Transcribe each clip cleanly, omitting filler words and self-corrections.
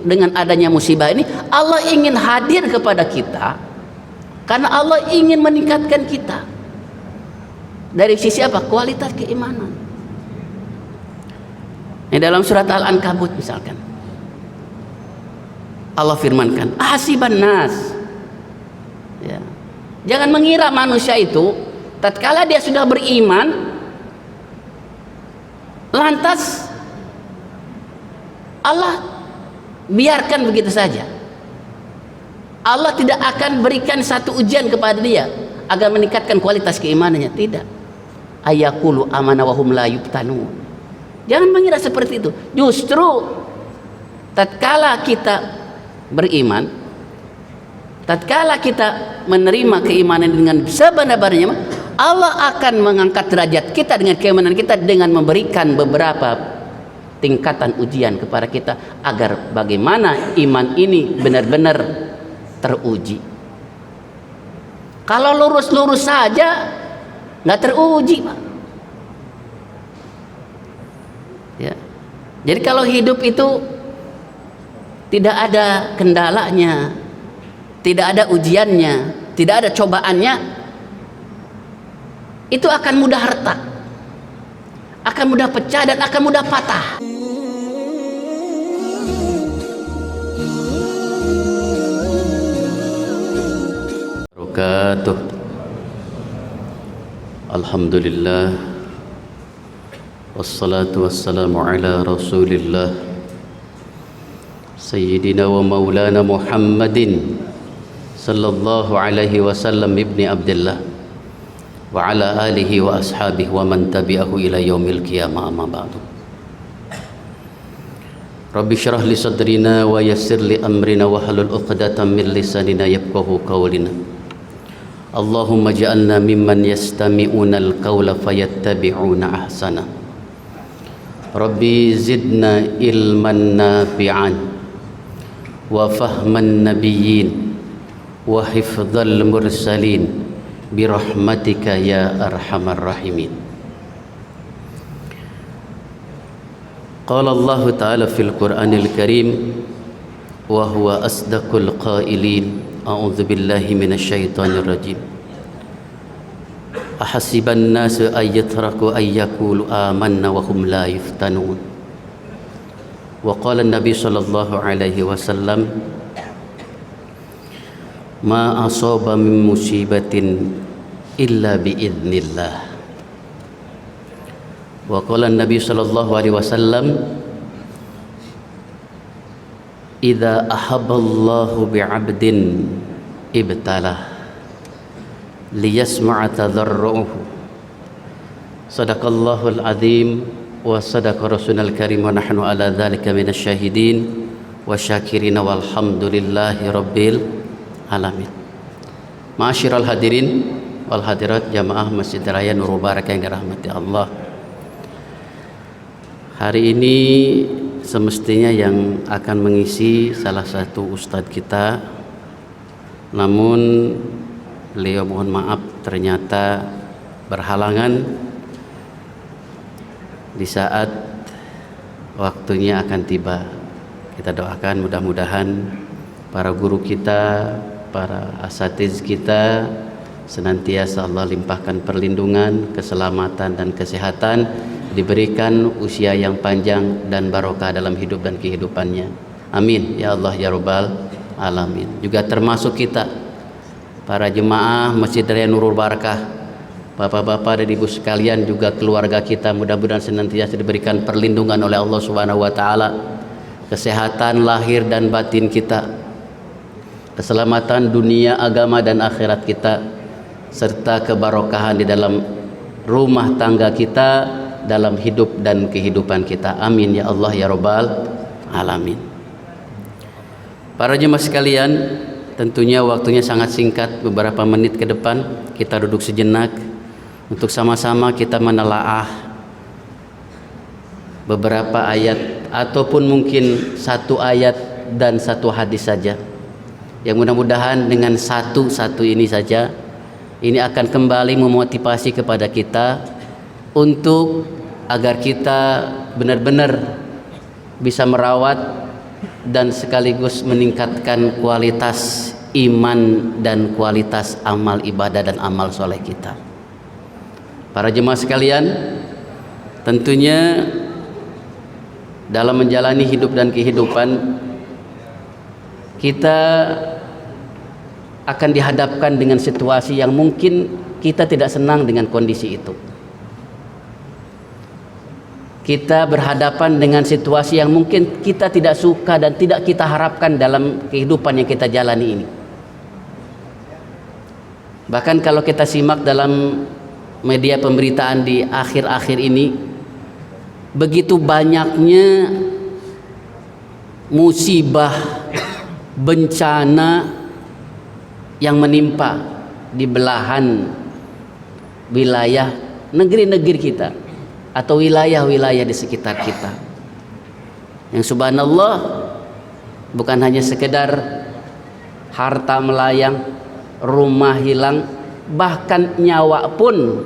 Dengan adanya musibah ini, Allah ingin hadir kepada kita karena Allah ingin meningkatkan kita. Dari sisi apa? Kualitas keimanan. Ini dalam surat Al-Ankabut misalkan, Allah firmankan, ahasiban nas, ya. Jangan mengira manusia itu tatkala dia sudah beriman lantas Allah biarkan begitu saja. Allah tidak akan berikan satu ujian kepada dia agar meningkatkan kualitas keimanannya. Tidak. Ayaqulu amana wa hum la yuftanun. Jangan mengira seperti itu. Justru tatkala kita beriman, tatkala kita menerima keimanan dengan sebenar-benarnya, Allah akan mengangkat derajat kita dengan keimanan kita dengan memberikan beberapa tingkatan ujian kepada kita agar bagaimana iman ini benar-benar teruji. Kalau lurus-lurus saja nggak teruji, Pak. Ya. Jadi kalau hidup itu tidak ada kendalanya, tidak ada ujiannya, tidak ada cobaannya, itu akan mudah retak, akan mudah pecah dan akan mudah patah. Alhamdulillah, wassalatu wassalamu ala rasulillah sayyidina wa maulana Muhammadin sallallahu alaihi wasallam ibni Abdullah wa ala alihi wa ashabihi wa man tabi'ahu ila yaumil qiyamah, amma ba'du. Rabbi syrah li sadrina wa yassir li amrina wa halul 'uqdatam min lisanina yafqahu qawlina. Allahumma ja'alna mimman yastami'una al-qawla fayattabi'una ahsana. Rabbi zidna ilman nafi'an wa fahman nabiyyin wa hifdzal mursalin birahmatika ya arhamar rahimin. Qala Allah ta'ala fil Qur'anil Karim wa huwa asdaqul qailin. A'udzu billahi minasyaitonir rajim. Ahasiban nasu ayyatraku ayyaqulu amanna wa hum la yuftanun. Wa qala an-nabi sallallahu alaihi wasallam, ma asaba min musibatin illa bi idznillah. Wa qala an-nabi sallallahu alaihi wasallam, idza ahabballahu bi'abdin ibtalah liyasma'a tadarruhu. Sadaqallahul azim wa sadaqa rasulul karim wa nahnu ala dzalika minasyahidin wa syakirin walhamdulillahi rabbil alamin. Ma'asyiral hadirin wal hadirat jamaah Masjid Raya Nurul Barakah yang dirahmati Allah. Hari ini semestinya yang akan mengisi salah satu ustadz kita, namun beliau mohon maaf ternyata berhalangan di saat waktunya akan tiba. Kita doakan mudah-mudahan para guru kita, para asatiz kita senantiasa Allah limpahkan perlindungan, keselamatan dan kesehatan, diberikan usia yang panjang dan barokah dalam hidup dan kehidupannya. Amin ya Allah ya Rabbal alamin. Juga termasuk kita para jemaah Masjid Raya Nurul Barakah, bapak-bapak dan ibu sekalian, juga keluarga kita, mudah-mudahan senantiasa diberikan perlindungan oleh Allah Subhanahu wa taala, kesehatan lahir dan batin kita, keselamatan dunia, agama dan akhirat kita, serta kebarokahan di dalam rumah tangga kita, dalam hidup dan kehidupan kita. Amin ya Allah ya Rabbal alamin. Para jemaah sekalian, tentunya waktunya sangat singkat, beberapa menit ke depan kita duduk sejenak untuk sama-sama kita menelaah beberapa ayat ataupun mungkin satu ayat dan satu hadis saja, yang mudah-mudahan dengan satu ini saja ini akan kembali memotivasi kepada kita untuk agar kita benar-benar bisa merawat dan sekaligus meningkatkan kualitas iman dan kualitas amal ibadah dan amal soleh kita. Para jemaah sekalian, tentunya dalam menjalani hidup dan kehidupan kita akan dihadapkan dengan situasi yang mungkin kita tidak senang dengan kondisi itu. Kita berhadapan dengan situasi yang mungkin kita tidak suka dan tidak kita harapkan dalam kehidupan yang kita jalani ini. Bahkan kalau kita simak dalam media pemberitaan di akhir-akhir ini, begitu banyaknya musibah, bencana yang menimpa di belahan wilayah negeri-negeri kita atau wilayah-wilayah di sekitar kita, yang subhanallah bukan hanya sekedar harta melayang, rumah hilang, bahkan nyawa pun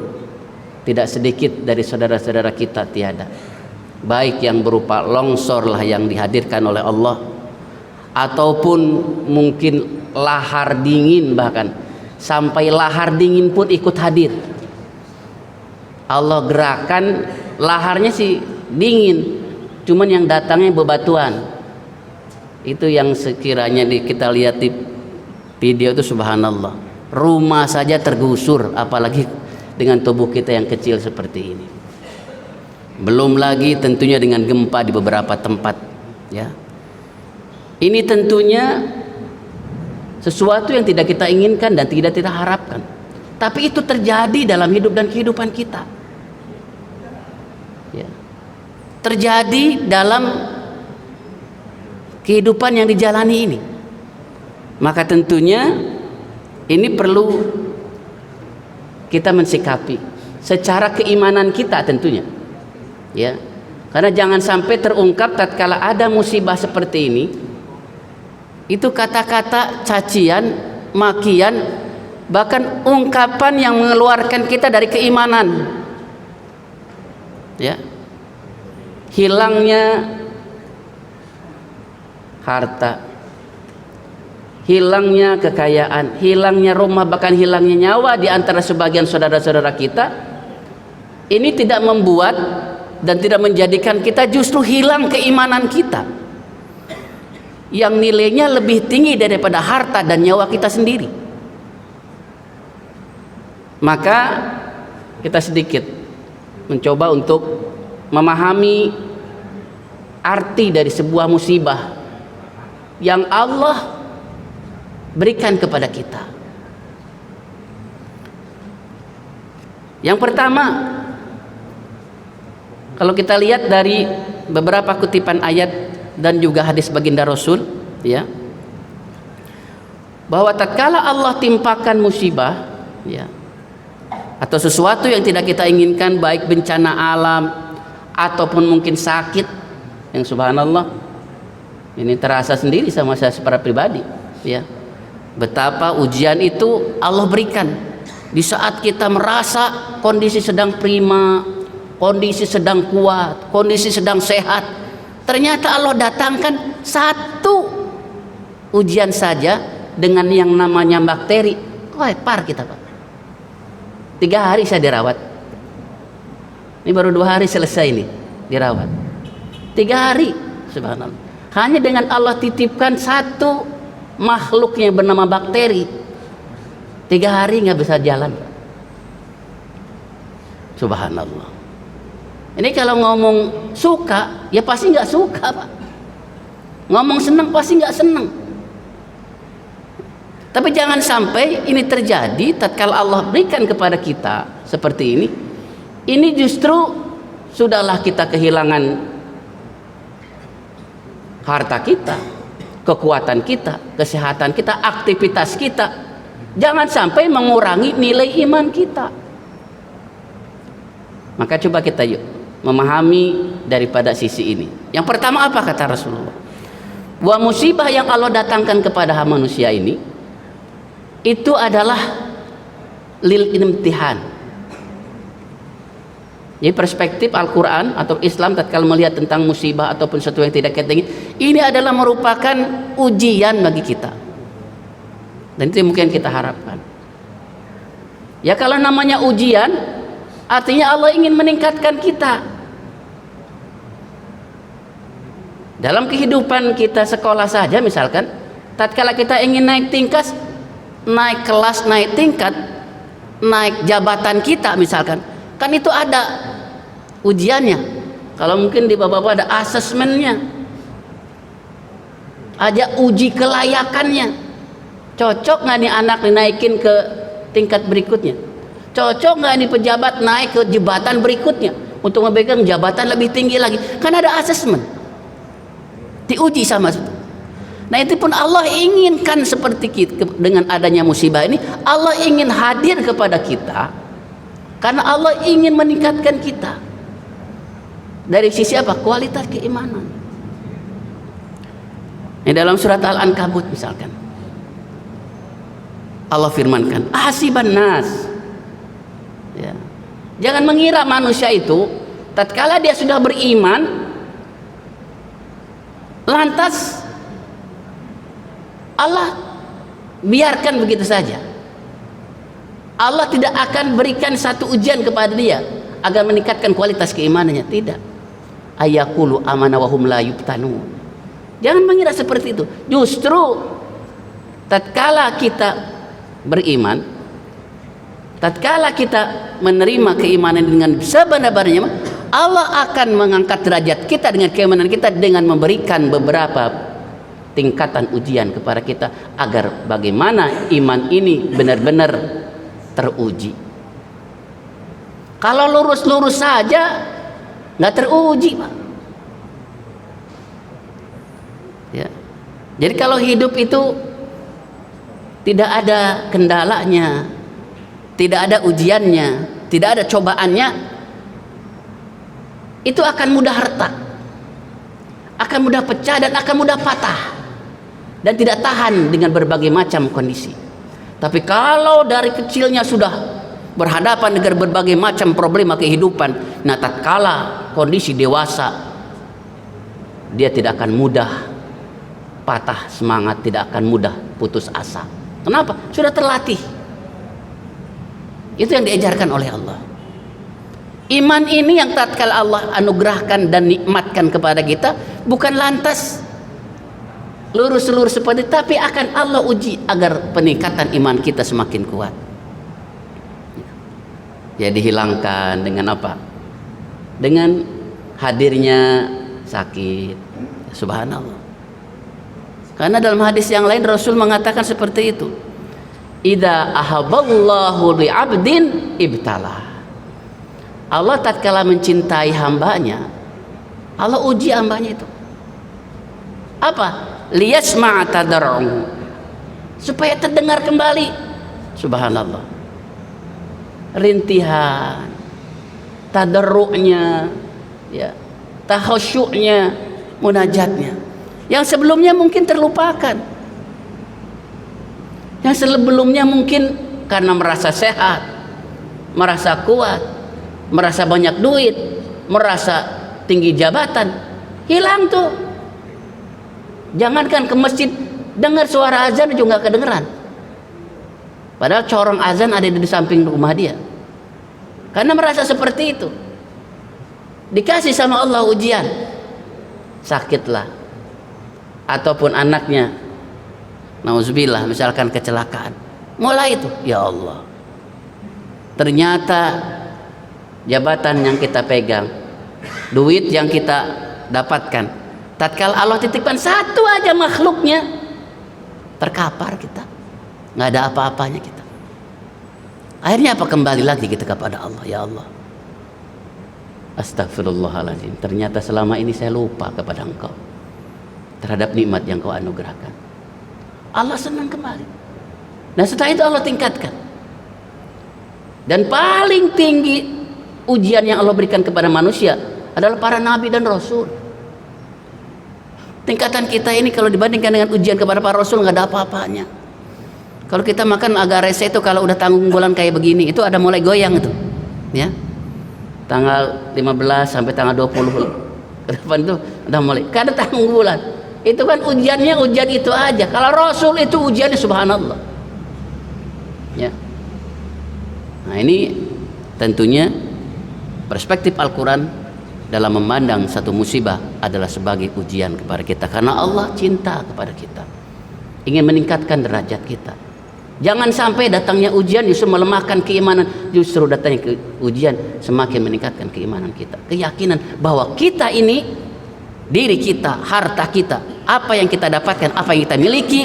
tidak sedikit dari saudara-saudara kita tiada, baik yang berupa longsor lah yang dihadirkan oleh Allah, ataupun mungkin lahar dingin, bahkan sampai lahar dingin pun ikut hadir. Allah gerakan laharnya sih dingin, cuman yang datangnya bebatuan. Itu yang sekiranya kita lihat di video itu subhanallah, rumah saja tergusur, apalagi dengan tubuh kita yang kecil seperti ini. Belum lagi tentunya dengan gempa di beberapa tempat, ya. Ini tentunya sesuatu yang tidak kita inginkan dan tidak kita harapkan, tapi itu terjadi dalam hidup dan kehidupan kita, ya. Terjadi dalam kehidupan yang dijalani ini. Maka tentunya ini perlu kita mensikapi secara keimanan kita tentunya, ya. Karena jangan sampai terungkap tatkala ada musibah seperti ini, itu kata-kata cacian, makian, bahkan ungkapan yang mengeluarkan kita dari keimanan, ya. Hilangnya harta, hilangnya kekayaan, hilangnya rumah, bahkan hilangnya nyawa di antara sebagian saudara-saudara kita, ini tidak membuat dan tidak menjadikan kita justru hilang keimanan kita yang nilainya lebih tinggi daripada harta dan nyawa kita sendiri. Maka kita sedikit mencoba untuk memahami arti dari sebuah musibah yang Allah berikan kepada kita. Yang pertama, kalau kita lihat dari beberapa kutipan ayat dan juga hadis baginda Rasul, ya, bahwa tatkala Allah timpakan musibah, ya, atau sesuatu yang tidak kita inginkan, baik bencana alam ataupun mungkin sakit, yang subhanallah ini terasa sendiri sama saya secara pribadi, ya, betapa ujian itu Allah berikan di saat kita merasa kondisi sedang prima, kondisi sedang kuat, kondisi sedang sehat. Ternyata Allah datangkan satu ujian saja dengan yang namanya bakteri. Par kita, Pak. 3 hari saya dirawat. Ini baru 2 hari selesai nih dirawat. 3 hari, subhanallah. Hanya dengan Allah titipkan satu makhluk yang bernama bakteri, 3 hari nggak bisa jalan. Subhanallah. Ini kalau ngomong suka, ya pasti nggak suka, Pak. Ngomong senang pasti nggak senang. Tapi jangan sampai ini terjadi tatkala Allah berikan kepada kita seperti ini. Ini justru sudahlah kita kehilangan harta kita, kekuatan kita, kesehatan kita, aktivitas kita. Jangan sampai mengurangi nilai iman kita. Maka coba kita yuk memahami daripada sisi ini. Yang pertama apa kata Rasulullah? Bahwa musibah yang Allah datangkan kepada manusia ini itu adalah lil imtihan. Jadi perspektif Al-Quran atau Islam tatkala melihat tentang musibah ataupun sesuatu yang tidak kita ingin, ini adalah merupakan ujian bagi kita. Dan itu yang mungkin kita harapkan. Ya kalau namanya ujian, artinya Allah ingin meningkatkan kita. Dalam kehidupan kita sekolah saja misalkan, tatkala kita ingin naik tingkat, naik kelas, naik tingkat, naik jabatan kita misalkan, kan itu ada ujiannya. Kalau mungkin di bapak-bapak ada asesmennya, ada uji kelayakannya. Cocok nggak nih anak dinaikin ke tingkat berikutnya? Cocok nggak nih pejabat naik ke jabatan berikutnya untuk memegang jabatan lebih tinggi lagi? Kan ada asesmen, diuji sama. Nah itu pun Allah inginkan seperti kita. Dengan adanya musibah ini, Allah ingin hadir kepada kita karena Allah ingin meningkatkan kita. Dari sisi apa? Kualitas keimanan. Ini dalam surat Al-Ankabut misalkan, Allah firmankan, ahasiban nas, ya. Jangan mengira manusia itu tatkala dia sudah beriman lantas Allah biarkan begitu saja. Allah tidak akan berikan satu ujian kepada dia agar meningkatkan kualitas keimanannya. Tidak. Ayaqulu amana wa hum la yuftanun. Jangan mengira seperti itu. Justru tatkala kita beriman, tatkala kita menerima keimanan dengan sebenar-benarnya, Allah akan mengangkat derajat kita dengan keimanan kita dengan memberikan beberapa tingkatan ujian kepada kita agar bagaimana iman ini benar-benar teruji. Kalau lurus-lurus saja nggak teruji, Pak. Ya. Jadi kalau hidup itu tidak ada kendalanya, tidak ada ujiannya, tidak ada cobaannya, itu akan mudah retak, akan mudah pecah dan akan mudah patah dan tidak tahan dengan berbagai macam kondisi. Tapi kalau dari kecilnya sudah berhadapan dengan berbagai macam problema kehidupan, nah tatkala kondisi dewasa, dia tidak akan mudah patah semangat, tidak akan mudah putus asa. Kenapa? Sudah terlatih. Itu yang diajarkan oleh Allah. Iman ini yang tatkala Allah anugerahkan dan nikmatkan kepada kita, bukan lantas lurus-lurus seperti, tapi akan Allah uji agar peningkatan iman kita semakin kuat. Ya dihilangkan dengan apa? Dengan hadirnya sakit. Subhanallah. Karena dalam hadis yang lain Rasul mengatakan seperti itu. Idza ahabballahu li'abdin ibtalah. Allah tatkala mencintai hambanya, Allah uji hambanya itu. Apa? Liyasma'a tadarru'u. Supaya terdengar kembali. Subhanallah. Rintihan, tadarru'nya, ya, tahasyu'nya, munajatnya. Yang sebelumnya mungkin terlupakan. Yang sebelumnya mungkin karena merasa sehat, merasa kuat, merasa banyak duit, merasa tinggi jabatan, hilang tuh. Jangankan ke masjid, dengar suara azan juga nggak kedengeran. Padahal corong azan ada di samping rumah dia. Karena merasa seperti itu. Dikasih sama Allah ujian, sakitlah, ataupun anaknya, nauzubillah, misalkan kecelakaan. Mulai itu, ya Allah, ternyata jabatan yang kita pegang, duit yang kita dapatkan, tatkala Allah titipkan satu aja makhluknya, terkapar kita, nggak ada apa-apanya kita. Akhirnya apa? Kembali lagi kita kepada Allah. Ya Allah, astagfirullahaladzim, ternyata selama ini saya lupa kepada Engkau terhadap nikmat yang Kau anugerahkan. Allah senang kembali. Nah setelah itu Allah tingkatkan. Dan paling tinggi ujian yang Allah berikan kepada manusia adalah para nabi dan rasul. Tingkatan kita ini kalau dibandingkan dengan ujian kepada para rasul nggak ada apa-apanya. Kalau kita makan agak rese itu, kalau udah tanggung bulan kayak begini, itu ada mulai goyang itu, ya. tanggal 15 sampai tanggal 20 ke depan itu udah mulai. Kada tanggung bulan. Itu kan ujiannya ujian itu aja. Kalau Rasul itu ujiannya subhanallah. Ya. Nah, ini tentunya perspektif Al-Quran dalam memandang satu musibah adalah sebagai ujian kepada kita, karena Allah cinta kepada kita, ingin meningkatkan derajat kita. Jangan sampai datangnya ujian justru melemahkan keimanan, justru datangnya ujian semakin meningkatkan keimanan kita, keyakinan bahwa kita ini, diri kita, harta kita, apa yang kita dapatkan, apa yang kita miliki,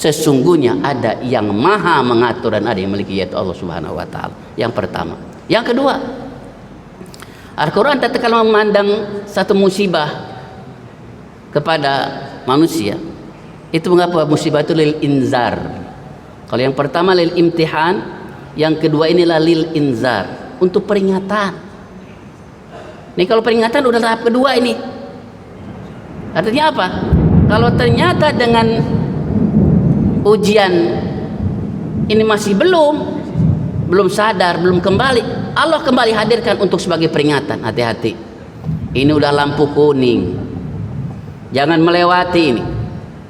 sesungguhnya ada yang maha mengatur dan ada yang memiliki, yaitu Allah Subhanahu wa Ta'ala. Yang pertama. Yang kedua, Al-Quran tatkala memandang satu musibah kepada manusia, itu mengapa musibah itu lil inzar. Kalau yang pertama lil imtihan, yang kedua inilah lil inzar, untuk peringatan. Ini kalau peringatan udah tahap kedua ini. Artinya apa? Kalau ternyata dengan ujian ini masih belum sadar, belum kembali, Allah kembali hadirkan untuk sebagai peringatan. Hati-hati, ini udah lampu kuning, jangan melewati ini.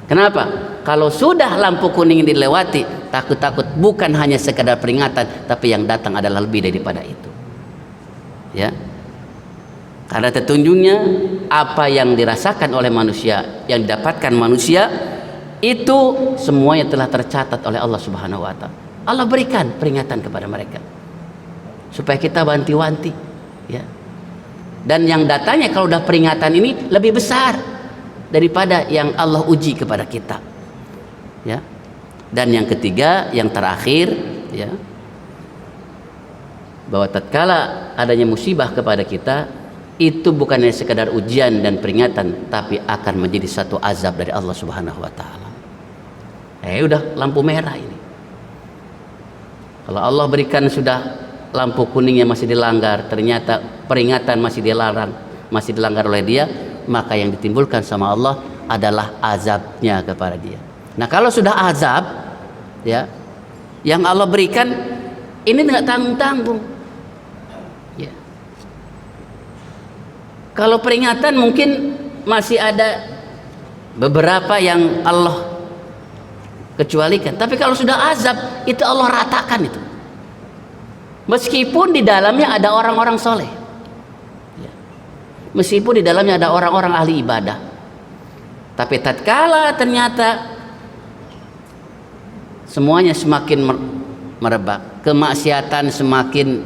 Kenapa? Kalau sudah lampu kuning dilewati, takut-takut bukan hanya sekadar peringatan, tapi yang datang adalah lebih daripada itu. Ya, karena tentunya apa yang dirasakan oleh manusia, yang didapatkan manusia, itu semuanya telah tercatat oleh Allah Subhanahu wa Ta'ala. Allah berikan peringatan kepada mereka supaya kita wanti-wanti, ya. Dan yang datanya kalau udah peringatan ini lebih besar daripada yang Allah uji kepada kita, ya. Dan yang ketiga, yang terakhir, ya, bahwa tatkala adanya musibah kepada kita, itu bukan hanya sekadar ujian dan peringatan, tapi akan menjadi satu azab dari Allah Subhanahu wa Ta'ala. Udah lampu merah ini. Kalau Allah berikan sudah lampu kuningnya masih dilanggar, ternyata peringatan masih dilarang, masih dilanggar oleh dia, maka yang ditimbulkan sama Allah adalah azabnya kepada dia. Nah, kalau sudah azab, ya, yang Allah berikan ini tidak tanggung-tanggung, ya. Kalau peringatan mungkin masih ada beberapa yang Allah kecualikan, tapi kalau sudah azab itu Allah ratakan itu. Meskipun di dalamnya ada orang-orang soleh, ya. Meskipun di dalamnya ada orang-orang ahli ibadah, tapi tatkala ternyata semuanya semakin merebak, kemaksiatan semakin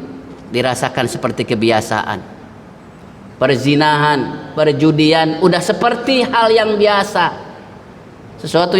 dirasakan seperti kebiasaan, perzinahan, perjudian udah seperti hal yang biasa, sesuatu